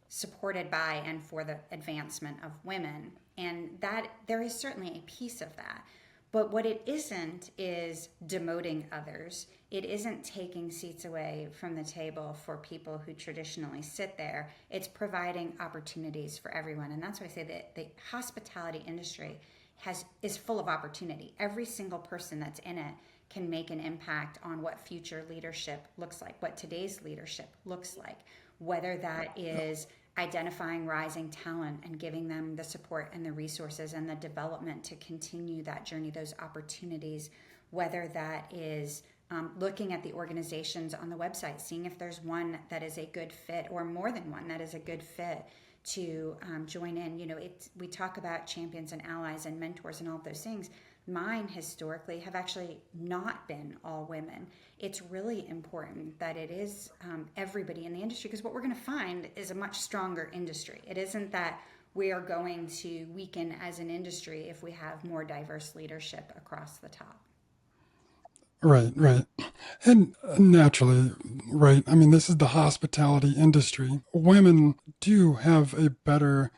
Speaker 1: supported by and for the advancement of women. And that there is certainly a piece of that. But what it isn't is demoting others. It isn't taking seats away from the table for people who traditionally sit there. It's providing opportunities for everyone. And that's why I say that the hospitality industry is full of opportunity. Every single person that's in it can make an impact on what future leadership looks like, what today's leadership looks like, whether that is identifying rising talent and giving them the support and the resources and the development to continue that journey, those opportunities, whether that is looking at the organizations on the website, seeing if there's one that is a good fit or more than one that is a good fit to join in. We talk about champions and allies and mentors and all of those things. Mine historically have actually not been all women. It's really important that it is everybody in the industry, because what we're going to find is a much stronger industry. It isn't that we are going to weaken as an industry if we have more diverse leadership across the top.
Speaker 2: Right, right. And naturally, right, I mean, this is the hospitality industry. Women do have a better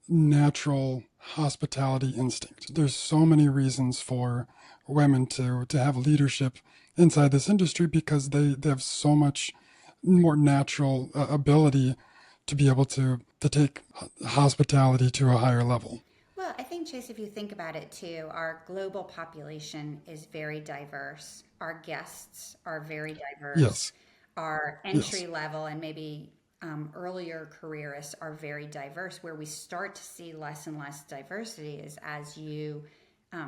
Speaker 2: natural hospitality instinct. There's so many reasons for women to have leadership inside this industry because they have so much more natural ability to be able to take hospitality to a higher level.
Speaker 1: Well, I think, Chase, if you think about it too, our global population is very diverse. Our guests are very diverse.
Speaker 2: Yes,
Speaker 1: Our
Speaker 2: yes,
Speaker 1: entry level and maybe earlier careerists are very diverse. Where we start to see less and less diversity is as you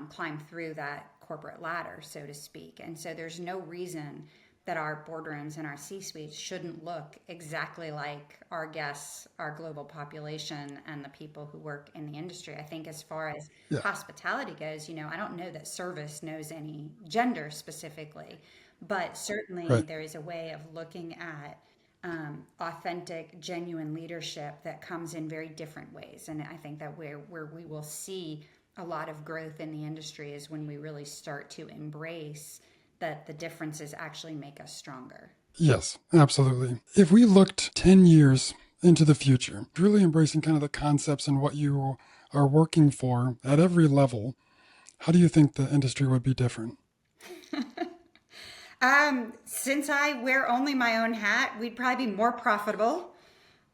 Speaker 1: climb through that corporate ladder, so to speak. And so there's no reason that our boardrooms and our C-suites shouldn't look exactly like our guests, our global population, and the people who work in the industry. I think as far as
Speaker 2: yeah,
Speaker 1: hospitality goes, I don't know that service knows any gender specifically, but certainly
Speaker 2: right.
Speaker 1: there is a way of looking at authentic, genuine leadership that comes in very different ways. And I think that where we will see a lot of growth in the industry is when we really start to embrace that the differences actually make us stronger.
Speaker 2: Yes, absolutely. If we looked 10 years into the future, really embracing kind of the concepts and what you are working for at every level, how do you think the industry would be different?
Speaker 1: Since I wear only my own hat, we'd probably be more profitable.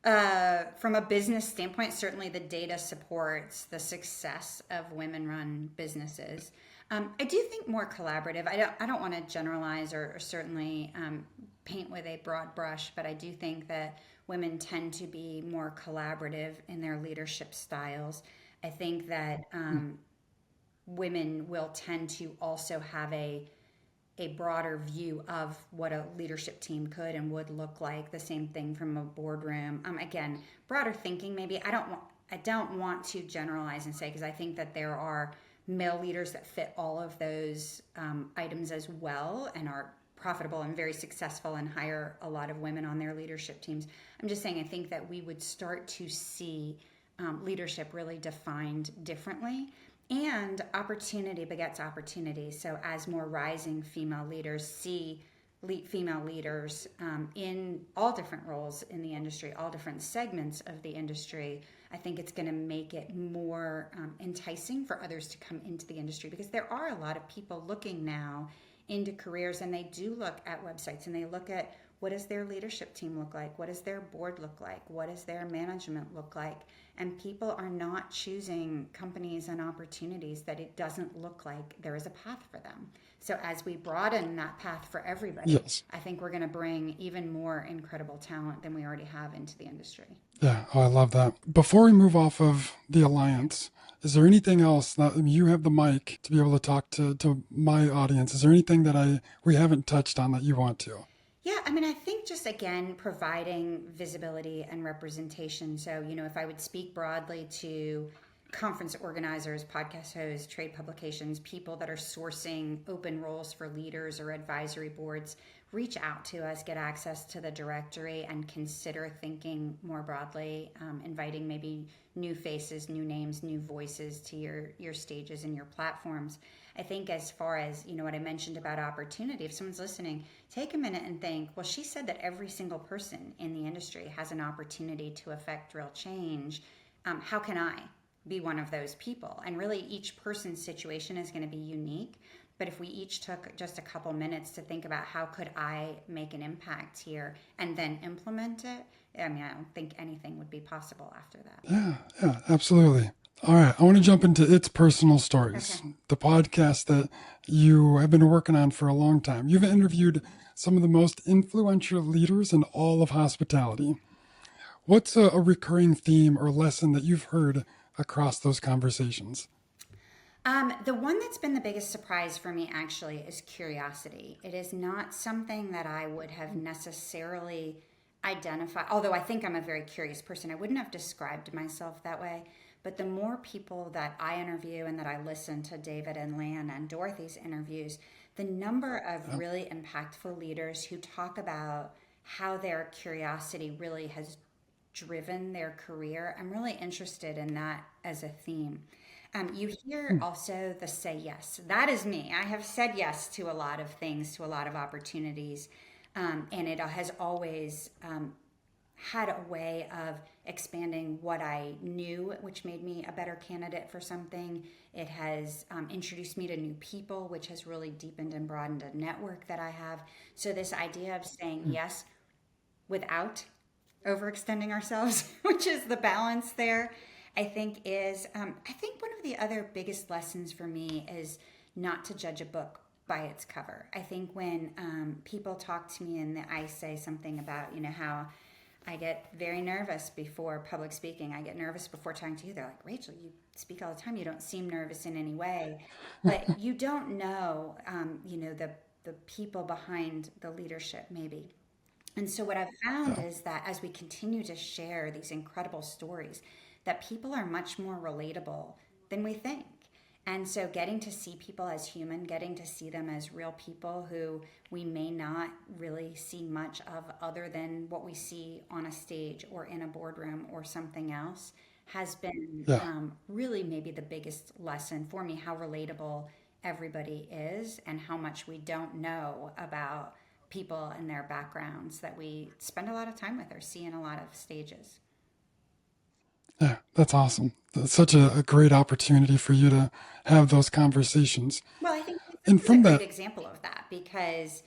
Speaker 1: From a business standpoint, certainly the data supports the success of women-run businesses. I do think more collaborative. I don't want to generalize or certainly paint with a broad brush, but I do think that women tend to be more collaborative in their leadership styles. I think that women will tend to also have a broader view of what a leadership team could and would look like. The same thing from a boardroom. Again, broader thinking. Maybe I don't want to generalize and say, because I think that there are male leaders that fit all of those items as well and are profitable and very successful and hire a lot of women on their leadership teams. I'm just saying I think that we would start to see leadership really defined differently. And opportunity begets opportunity. So as more rising female leaders see female leaders in all different roles in the industry, all different segments of the industry, I think it's going to make it more enticing for others to come into the industry, because there are a lot of people looking now into careers, and they do look at websites and they look at what does their leadership team look like? What does their board look like? What does their management look like? And people are not choosing companies and opportunities that it doesn't look like there is a path for them. So as we broaden that path for everybody,
Speaker 2: Yes.
Speaker 1: I think we're going to bring even more incredible talent than we already have into the industry.
Speaker 2: Yeah, oh, I love that. Before we move off of the Alliance, is there anything else that you have the mic to be able to talk to my audience? Is there anything that we haven't touched on that you want to?
Speaker 1: Yeah, I think just again providing visibility and representation. So, if I would speak broadly to conference organizers, podcast hosts, trade publications, people that are sourcing open roles for leaders or advisory boards, reach out to us, get access to the directory, and consider thinking more broadly, inviting maybe new faces, new names, new voices to your stages and your platforms. I think as far as, what I mentioned about opportunity, if someone's listening, take a minute and think, well, she said that every single person in the industry has an opportunity to affect real change. How can I be one of those people? And really each person's situation is going to be unique. But if we each took just a couple minutes to think about how could I make an impact here and then implement it, I don't think anything would be possible after that.
Speaker 2: Yeah, absolutely. All right, I want to jump into It's Personal Stories,
Speaker 1: Okay.
Speaker 2: the podcast that you have been working on for a long time. You've interviewed some of the most influential leaders in all of hospitality. What's a recurring theme or lesson that you've heard across those conversations?
Speaker 1: The one that's been the biggest surprise for me actually is curiosity. It is not something that I would have necessarily identified, although I think I'm a very curious person. I wouldn't have described myself that way. But the more people that I interview and that I listen to David and Lan and Dorothy's interviews, the number of really impactful leaders who talk about how their curiosity really has driven their career, I'm really interested in that as a theme. You hear also the say yes. That is me. I have said yes to a lot of things, to a lot of opportunities, and it has always had a way of expanding what I knew, which made me a better candidate for something. It has introduced me to new people, which has really deepened and broadened a network that I have. So this idea of saying yes without overextending ourselves, which is the balance there, I think is, I think one of the other biggest lessons for me is not to judge a book by its cover. I think when people talk to me and I say something about, how I get very nervous before public speaking. I get nervous before talking to you. They're like, Rachel, you speak all the time. You don't seem nervous in any way. But you don't know, the people behind the leadership maybe. And so what I've found is that as we continue to share these incredible stories, that people are much more relatable than we think. And so getting to see people as human, getting to see them as real people who we may not really see much of other than what we see on a stage or in a boardroom or something else has been
Speaker 2: Yeah.
Speaker 1: really maybe the biggest lesson for me, how relatable everybody is and how much we don't know about people and their backgrounds that we spend a lot of time with or see in a lot of stages.
Speaker 2: Yeah, that's awesome. That's such a great opportunity for you to have those conversations.
Speaker 1: Well, I think
Speaker 2: And
Speaker 1: this is a
Speaker 2: from
Speaker 1: great
Speaker 2: that,
Speaker 1: example of that because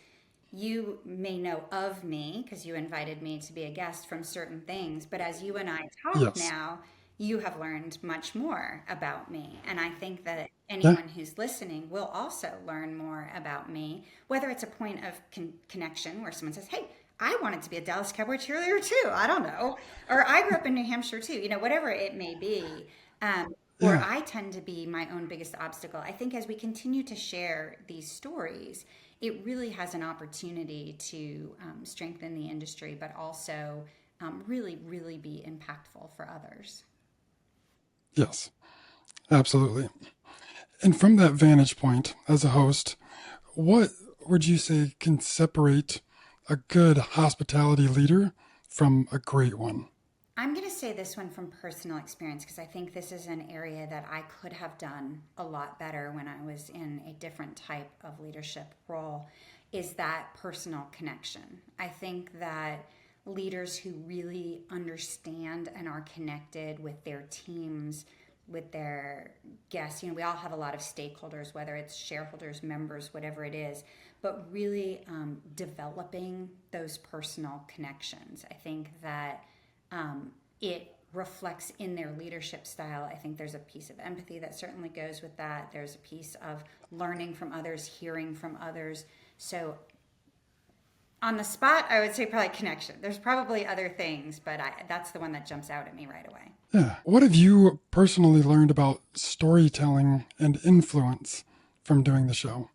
Speaker 1: you may know of me because you invited me to be a guest from certain things, but as you and I talk
Speaker 2: yes.
Speaker 1: now, you have learned much more about me. And I think that
Speaker 2: Yeah.
Speaker 1: anyone who's listening will also learn more about me, whether it's a point of connection where someone says, hey, I wanted to be a Dallas Cowboy cheerleader too. I don't know. Or I grew up in New Hampshire too, whatever it may be. Or
Speaker 2: Yeah.
Speaker 1: I tend to be my own biggest obstacle. I think as we continue to share these stories, it really has an opportunity to strengthen the industry, but also really, really be impactful for others.
Speaker 2: Yes. Absolutely. And from that vantage point as a host, what would you say can separate a good hospitality leader from a great one?
Speaker 1: I'm going to say this one from personal experience because I think this is an area that I could have done a lot better when I was in a different type of leadership role, is that personal connection. I think that leaders who really understand and are connected with their teams, with their guests, we all have a lot of stakeholders, whether it's shareholders, members, whatever it is, but really developing those personal connections. I think that it reflects in their leadership style. I think there's a piece of empathy that certainly goes with that. There's a piece of learning from others, hearing from others. So on the spot, I would say probably connection. There's probably other things, but that's the one that jumps out at me right away.
Speaker 2: Yeah. What have you personally learned about storytelling and influence from doing the show?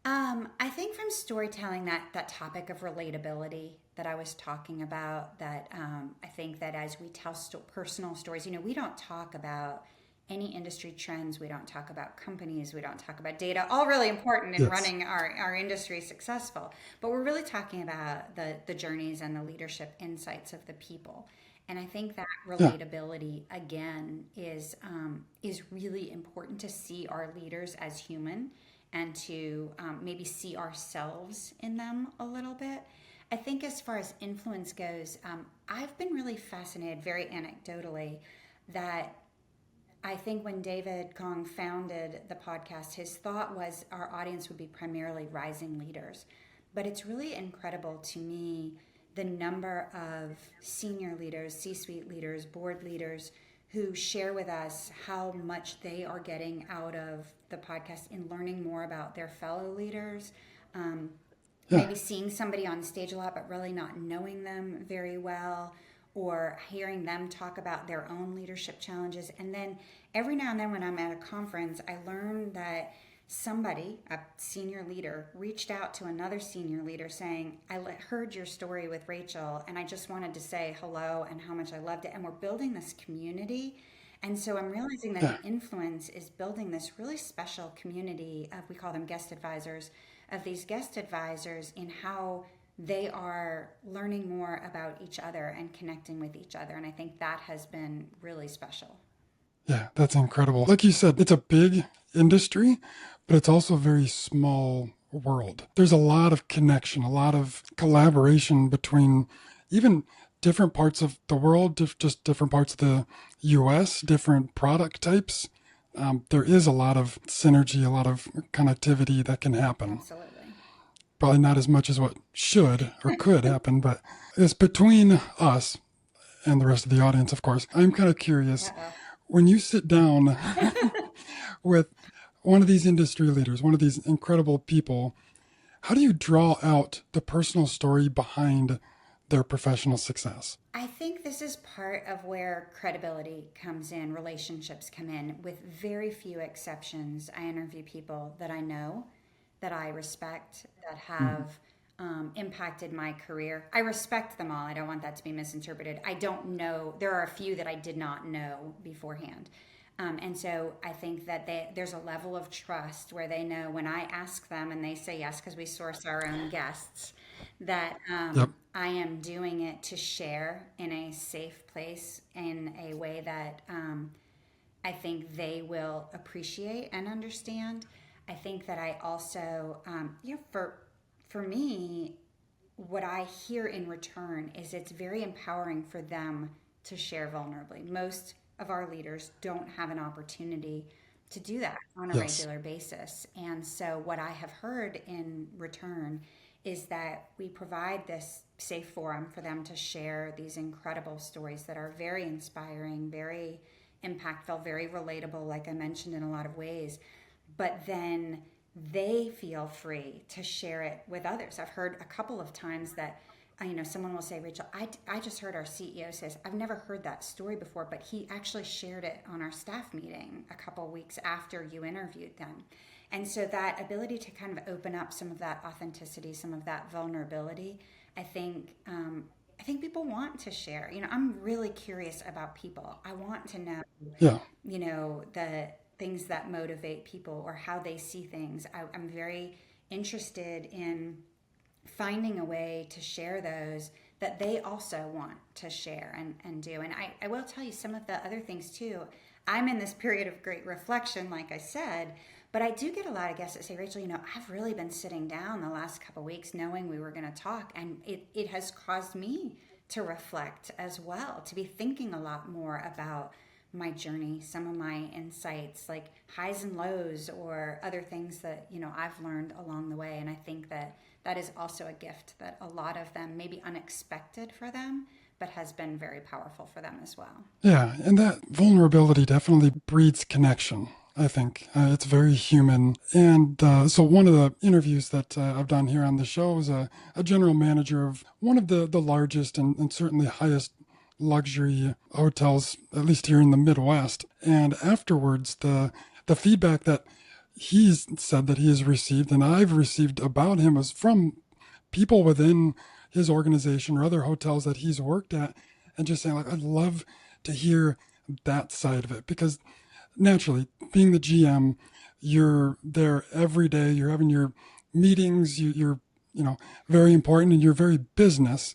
Speaker 1: I think from storytelling, that topic of relatability that I was talking about, that I think that as we tell personal stories, we don't talk about any industry trends. We don't talk about companies. We don't talk about data, all really important in
Speaker 2: Yes.
Speaker 1: running our industry successful. But we're really talking about the journeys and the leadership insights of the people. And I think that
Speaker 2: Yeah.
Speaker 1: relatability again is really important to see our leaders as human and to maybe see ourselves in them a little bit. I think as far as influence goes, I've been really fascinated, very anecdotally, that I think when David Kong founded the podcast, his thought was our audience would be primarily rising leaders. But it's really incredible to me the number of senior leaders, C suite leaders, board leaders who share with us how much they are getting out of the podcast in learning more about their fellow leaders.
Speaker 2: Yeah.
Speaker 1: Maybe seeing somebody on stage a lot, but really not knowing them very well, or hearing them talk about their own leadership challenges. And then every now and then when I'm at a conference, I learn that somebody, a senior leader, reached out to another senior leader saying, heard your story with Rachel, and I just wanted to say hello and how much I loved it. And we're building this community. And so I'm realizing that
Speaker 2: Yeah.
Speaker 1: the influence is building this really special community of, we call them guest advisors, of these guest advisors in how they are learning more about each other and connecting with each other. And I think that has been really special.
Speaker 2: Yeah, that's incredible. Like you said, it's a big industry, but it's also a very small world. There's a lot of connection, a lot of collaboration between even different parts of the world, just different parts of the US, different product types. There is a lot of synergy, a lot of connectivity that can happen.
Speaker 1: Absolutely.
Speaker 2: Probably not as much as what should or could happen, but it's between us and the rest of the audience, of course. I'm kind of curious
Speaker 1: Uh-oh.
Speaker 2: when you sit down with one of these industry leaders, one of these incredible people, how do you draw out the personal story behind their professional success?
Speaker 1: I think this is part of where credibility comes in, relationships come in. With very few exceptions, I interview people that I know, that I respect, that have impacted my career. I respect them all. I don't want that to be misinterpreted. I don't know. There are a few that I did not know beforehand. And so I think that there's a level of trust where they know when I ask them and they say yes, because we source our own guests, that
Speaker 2: Yep.
Speaker 1: I am doing it to share in a safe place in a way that I think they will appreciate and understand. I think that I also, for me, what I hear in return is it's very empowering for them to share vulnerably. Most of our leaders don't have an opportunity to do that on a
Speaker 2: Yes.
Speaker 1: regular basis. And so, what I have heard in return is that we provide this safe forum for them to share these incredible stories that are very inspiring, very impactful, very relatable, like I mentioned, in a lot of ways. But then they feel free to share it with others. I've heard a couple of times that someone will say, Rachel, I just heard our CEO says, I've never heard that story before, but he actually shared it on our staff meeting a couple weeks after you interviewed them. And so that ability to kind of open up some of that authenticity, some of that vulnerability, I think people want to share. I'm really curious about people. I want to know,
Speaker 2: Yeah.
Speaker 1: the things that motivate people or how they see things. I'm very interested in finding a way to share those that they also want to share and do. And I will tell you some of the other things too. I'm in this period of great reflection, like I said, but I do get a lot of guests that say, Rachel, I've really been sitting down the last couple of weeks knowing we were going to talk, and it has caused me to reflect as well, to be thinking a lot more about my journey, some of my insights, like highs and lows or other things that, I've learned along the way. And I think that is also a gift that a lot of them may be unexpected for them, but has been very powerful for them as well.
Speaker 2: Yeah. And that vulnerability definitely breeds connection. I think it's very human. And so one of the interviews that I've done here on the show is a general manager of one of the largest and certainly highest luxury hotels, at least here in the Midwest. And afterwards, the feedback that he's said that he has received and I've received about him was from people within his organization or other hotels that he's worked at, and just saying, like, I'd love to hear that side of it, because naturally, being the GM, you're there every day. You're having your meetings. You're, you know, very important, and you're very business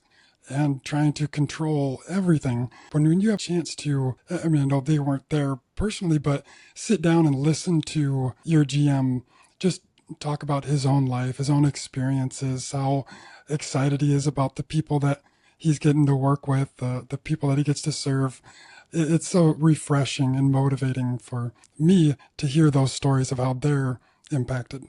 Speaker 2: and trying to control everything. But when you have a chance to, I mean, I know they weren't there personally, but sit down and listen to your GM just talk about his own life, his own experiences, how excited he is about the people that he's getting to work with, the people that he gets to serve. It's so refreshing and motivating for me to hear those stories of how they're impacted.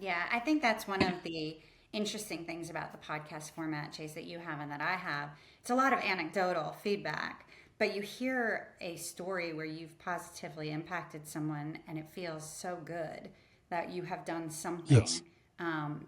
Speaker 1: Yeah, I think that's one of the interesting things about the podcast format, Chase, that you have and that I have. It's a lot of anecdotal feedback, but you hear a story where you've positively impacted someone and it feels so good that you have done
Speaker 2: Yes.
Speaker 1: something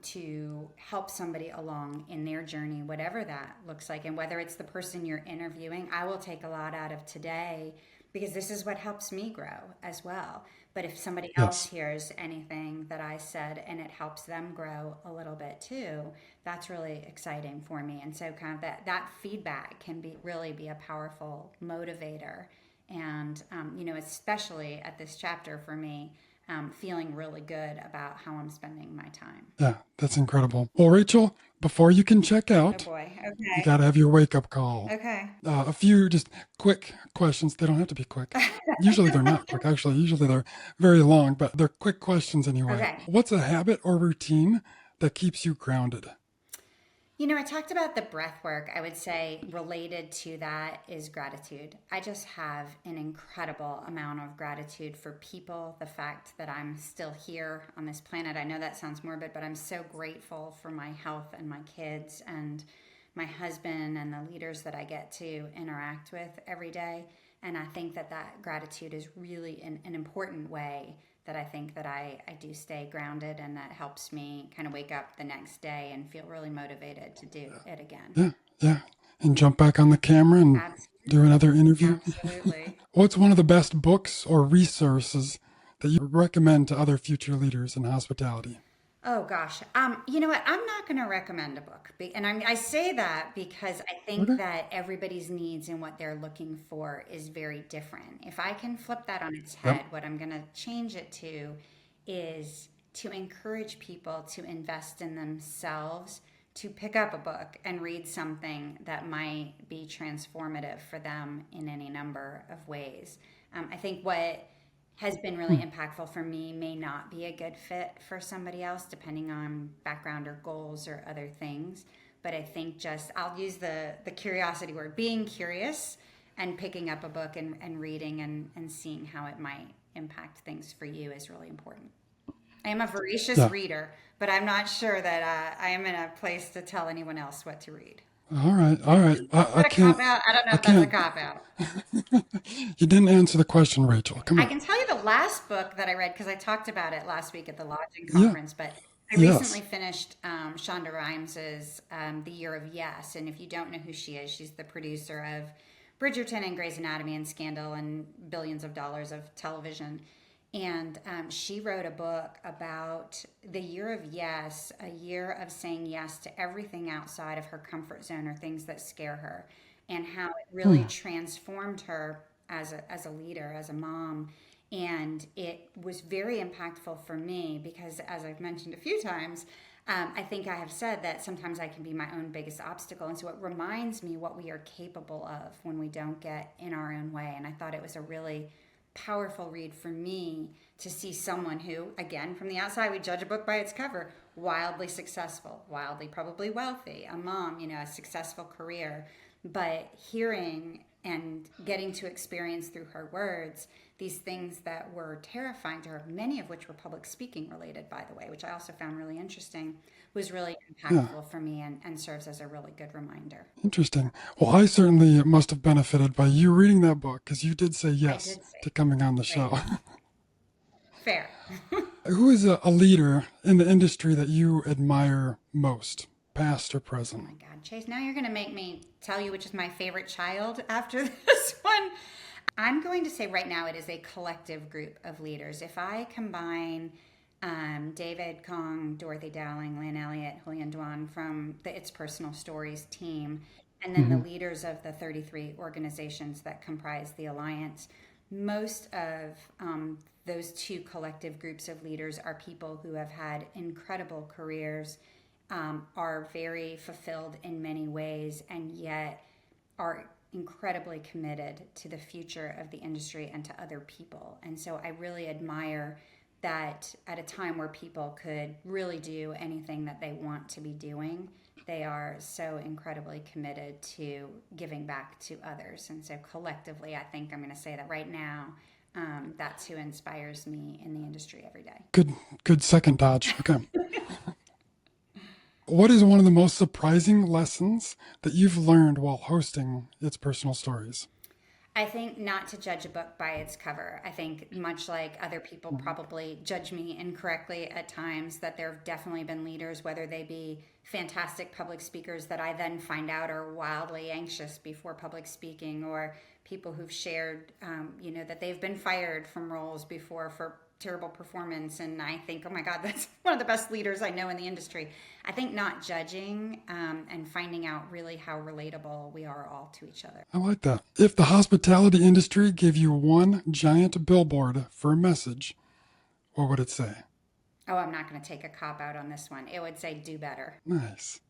Speaker 1: to help somebody along in their journey, whatever that looks like. And whether it's the person you're interviewing, I will take a lot out of today because this is what helps me grow as well. But if somebody else
Speaker 2: Yes.
Speaker 1: hears anything that I said and it helps them grow a little bit too, that's really exciting for me. And so kind of that feedback can be really be a powerful motivator. And especially at this chapter for me, feeling really good about how I'm spending my time.
Speaker 2: Yeah, that's incredible. Well, Rachel, before you can check
Speaker 1: Oh
Speaker 2: out,
Speaker 1: boy.
Speaker 2: you
Speaker 1: Okay.
Speaker 2: got to have your wake up call.
Speaker 1: Okay.
Speaker 2: A few just quick questions. They don't have to be quick. Usually they're not quick, actually. Usually they're very long, but they're quick questions anyway.
Speaker 1: Okay.
Speaker 2: What's a habit or routine that keeps you grounded?
Speaker 1: I talked about the breath work. I would say related to that is gratitude. I just have an incredible amount of gratitude for people, the fact that I'm still here on this planet. I know that sounds morbid, but I'm so grateful for my health and my kids and my husband and the leaders that I get to interact with every day. And I think that gratitude is really an important way that I think that I do stay grounded and that helps me kind of wake up the next day and feel really motivated to do it again.
Speaker 2: Yeah, yeah. And jump back on the camera and do
Speaker 1: Absolutely.
Speaker 2: another interview.
Speaker 1: Absolutely.
Speaker 2: What's one of the best books or resources that you recommend to other future leaders in hospitality?
Speaker 1: Oh gosh. You know what? I'm not going to recommend a book. I say that because I think
Speaker 2: Okay.
Speaker 1: that everybody's needs and what they're looking for is very different. If I can flip that on its
Speaker 2: Yep.
Speaker 1: head, what I'm going to change it to is to encourage people to invest in themselves, to pick up a book and read something that might be transformative for them in any number of ways. I think what has been really
Speaker 2: Hmm.
Speaker 1: impactful for me may not be a good fit for somebody else, depending on background or goals or other things. But I think just I'll use the curiosity word, being curious and picking up a book and reading and seeing how it might impact things for you is really important. I am a voracious
Speaker 2: Yeah.
Speaker 1: reader, but I'm not sure that I am in a place to tell anyone else what to read.
Speaker 2: All right. All right.
Speaker 1: Is
Speaker 2: I
Speaker 1: that a cop
Speaker 2: can't.
Speaker 1: out? I don't know
Speaker 2: I
Speaker 1: if that's a
Speaker 2: can't.
Speaker 1: cop out.
Speaker 2: You didn't answer the question, Rachel. Come
Speaker 1: I
Speaker 2: on.
Speaker 1: can tell you the last book that I read because I talked about it last week at the lodging
Speaker 2: Yeah.
Speaker 1: conference, but I recently
Speaker 2: Yes.
Speaker 1: finished Shonda Rhimes's The Year of Yes. And if you don't know who she is, she's the producer of Bridgerton and Grey's Anatomy and Scandal and billions of dollars of television. And she wrote a book about the year of yes, a year of saying yes to everything outside of her comfort zone or things that scare her, and how it really
Speaker 2: Hmm.
Speaker 1: transformed her as a leader, as a mom. And it was very impactful for me because, as I've mentioned a few times, I think I have said that sometimes I can be my own biggest obstacle. And so it reminds me what we are capable of when we don't get in our own way. And I thought it was a really powerful read for me to see someone who, again, from the outside, we judge a book by its cover, wildly successful, wildly probably wealthy, a mom, a successful career. But hearing and getting to experience through her words these things that were terrifying to her, many of which were public speaking related, by the way, which I also found really interesting, was really
Speaker 2: Yeah.
Speaker 1: impactful for me and serves as a really good reminder.
Speaker 2: Interesting. Well, I certainly must have benefited by you reading that book because you did say
Speaker 1: I
Speaker 2: yes
Speaker 1: did say,
Speaker 2: to coming on the
Speaker 1: great,
Speaker 2: show.
Speaker 1: fair.
Speaker 2: Who is a leader in the industry that you admire most, past or
Speaker 1: Oh
Speaker 2: present?
Speaker 1: my God, Chase, now you're going to make me tell you which is my favorite child after this one. I'm going to say right now it is a collective group of leaders. If I combine David Kong, Dorothy Dowling, Lynn Elliott, Julian Duan from the It's Personal Stories team, and then the
Speaker 2: Hmm.
Speaker 1: leaders of the 33 organizations that comprise the Alliance, most of those two collective groups of leaders are people who have had incredible careers, are very fulfilled in many ways, and yet are incredibly committed to the future of the industry and to other people. And so I really admire that at a time where people could really do anything that they want to be doing, they are so incredibly committed to giving back to others. And so collectively, I think I'm going to say that right now, that's who inspires me in the industry every day.
Speaker 2: Good second dodge. Okay. What is one of the most surprising lessons that you've learned while hosting It's Personal Stories?
Speaker 1: I think not to judge a book by its cover. I think much like other people probably judge me incorrectly at times, that there have definitely been leaders, whether they be fantastic public speakers that I then find out are wildly anxious before public speaking, or people who've shared, that they've been fired from roles before for terrible performance, and I think, oh my God, that's one of the best leaders I know in the industry. I think not judging and finding out really how relatable we are all to each other.
Speaker 2: I like that. If the hospitality industry gave you one giant billboard for a message, what would it say?
Speaker 1: Oh, I'm not going to take a cop out on this one. It would say, do better.
Speaker 2: Nice.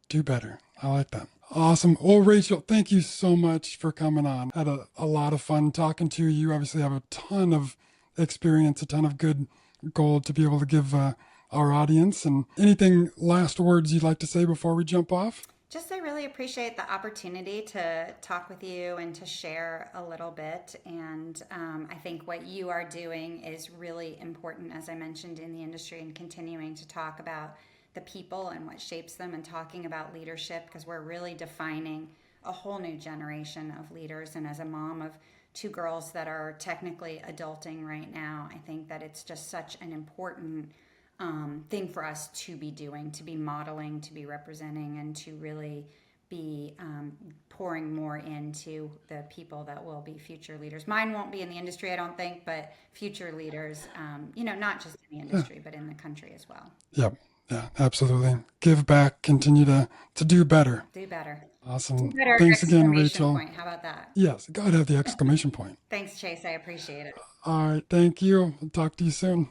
Speaker 2: Do better. I like that. Awesome. Well, Rachel, thank you so much for coming on. Had a lot of fun talking to you. You obviously have a ton of experience, a ton of good gold to be able to give our audience. And anything last words you'd like to say before we jump off?
Speaker 1: Just I really appreciate the opportunity to talk with you and to share a little bit. And I think what you are doing is really important, as I mentioned, in the industry, and continuing to talk about the people and what shapes them, and talking about leadership, because we're really defining a whole new generation of leaders. And as a mom of two girls that are technically adulting right now, I think that it's just such an important thing for us to be doing, to be modeling, to be representing, and to really be pouring more into the people that will be future leaders. Mine won't be in the industry, I don't think, but future leaders, not just in the industry, but in the country as well.
Speaker 2: Yep. Yeah, absolutely. Give back, continue to do better.
Speaker 1: Do better.
Speaker 2: Awesome.
Speaker 1: Do better,
Speaker 2: Thanks again,
Speaker 1: exclamation
Speaker 2: Rachel.
Speaker 1: point. How about that?
Speaker 2: Yes, gotta have the exclamation point.
Speaker 1: Thanks, Chase. I appreciate it.
Speaker 2: All right, thank you. I'll talk to you soon.